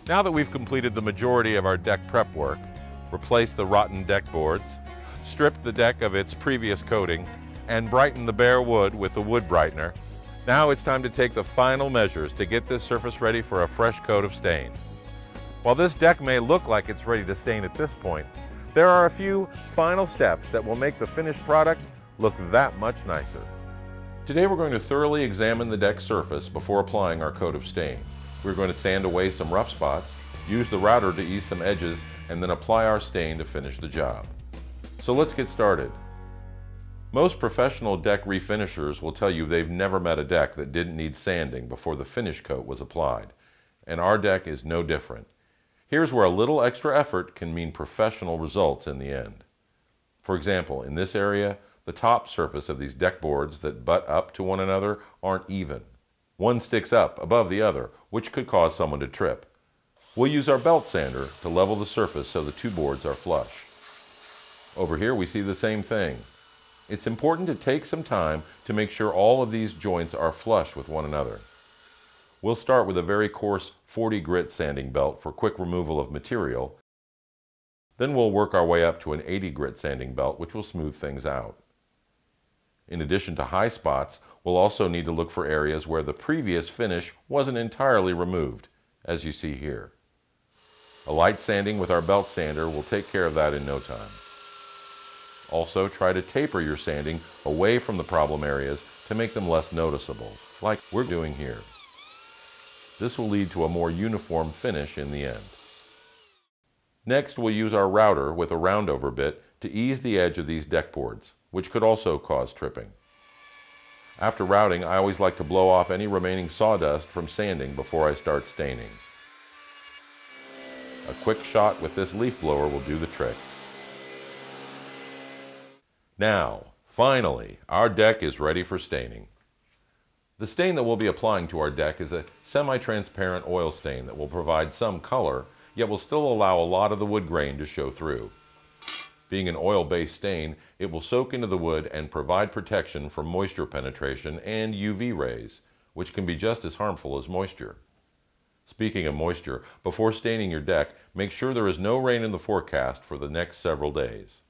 Now that we've completed the majority of our deck prep work, replaced the rotten deck boards, stripped the deck of its previous coating, and brightened the bare wood with a wood brightener, now it's time to take the final measures to get this surface ready for a fresh coat of stain. While this deck may look like it's ready to stain at this point, there are a few final steps that will make the finished product look that much nicer. Today we're going to thoroughly examine the deck surface before applying our coat of stain. We're going to sand away some rough spots, use the router to ease some edges, and then apply our stain to finish the job. So let's get started. Most professional deck refinishers will tell you they've never met a deck that didn't need sanding before the finish coat was applied, and our deck is no different. Here's where a little extra effort can mean professional results in the end. For example, in this area, the top surface of these deck boards that butt up to one another aren't even. One sticks up above the other, which could cause someone to trip. We'll use our belt sander to level the surface so the two boards are flush. Over here we see the same thing. It's important to take some time to make sure all of these joints are flush with one another. We'll start with a very coarse 40 grit sanding belt for quick removal of material. Then we'll work our way up to an 80 grit sanding belt, which will smooth things out. In addition to high spots, we'll also need to look for areas where the previous finish wasn't entirely removed, as you see here. A light sanding with our belt sander will take care of that in no time. Also, try to taper your sanding away from the problem areas to make them less noticeable, like we're doing here. This will lead to a more uniform finish in the end. Next, we'll use our router with a roundover bit to ease the edge of these deck boards, which could also cause tripping. After routing, I always like to blow off any remaining sawdust from sanding before I start staining. A quick shot with this leaf blower will do the trick. Now, finally, our deck is ready for staining. The stain that we'll be applying to our deck is a semi-transparent oil stain that will provide some color, yet will still allow a lot of the wood grain to show through. Being an oil-based stain, it will soak into the wood and provide protection from moisture penetration and UV rays, which can be just as harmful as moisture. Speaking of moisture, before staining your deck, make sure there is no rain in the forecast for the next several days.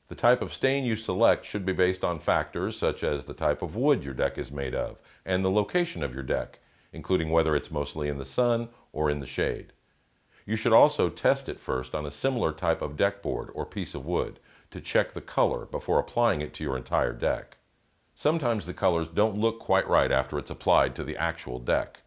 The type of stain you select should be based on factors such as the type of wood your deck is made of and the location of your deck, including whether it's mostly in the sun or in the shade. You should also test it first on a similar type of deck board or piece of wood to check the color before applying it to your entire deck. Sometimes the colors don't look quite right after it's applied to the actual deck.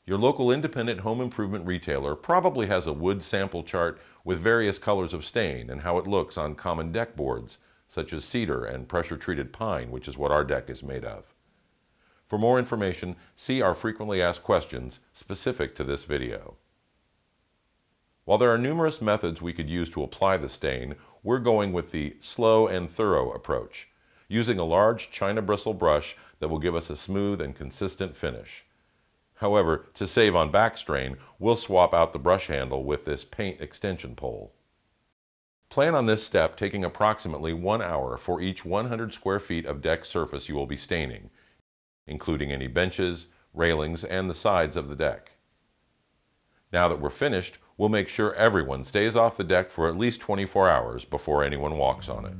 Your local independent home improvement retailer probably has a wood sample chart with various colors of stain and how it looks on common deck boards, such as cedar and pressure-treated pine, which is what our deck is made of. For more information, see our frequently asked questions specific to this video. While there are numerous methods we could use to apply the stain, we're going with the slow and thorough approach, using a large china bristle brush that will give us a smooth and consistent finish. However, to save on back strain, we'll swap out the brush handle with this paint extension pole. Plan on this step taking approximately 1 hour for each 100 square feet of deck surface you will be staining, including any benches, railings, and the sides of the deck. Now that we're finished, we'll make sure everyone stays off the deck for at least 24 hours before anyone walks on it.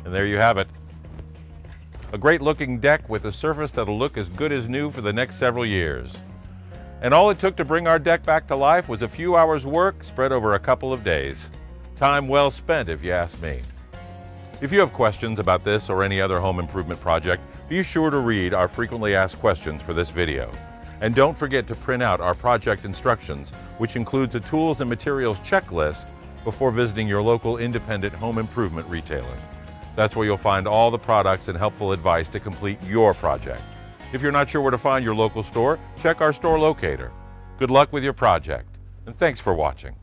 And there you have it. A great looking deck with a surface that'll look as good as new for the next several years. And all it took to bring our deck back to life was a few hours work spread over a couple of days. Time well spent, if you ask me. If you have questions about this or any other home improvement project, be sure to read our frequently asked questions for this video. And don't forget to print out our project instructions, which includes a tools and materials checklist before visiting your local independent home improvement retailer. That's where you'll find all the products and helpful advice to complete your project. If you're not sure where to find your local store, check our store locator. Good luck with your project, and thanks for watching.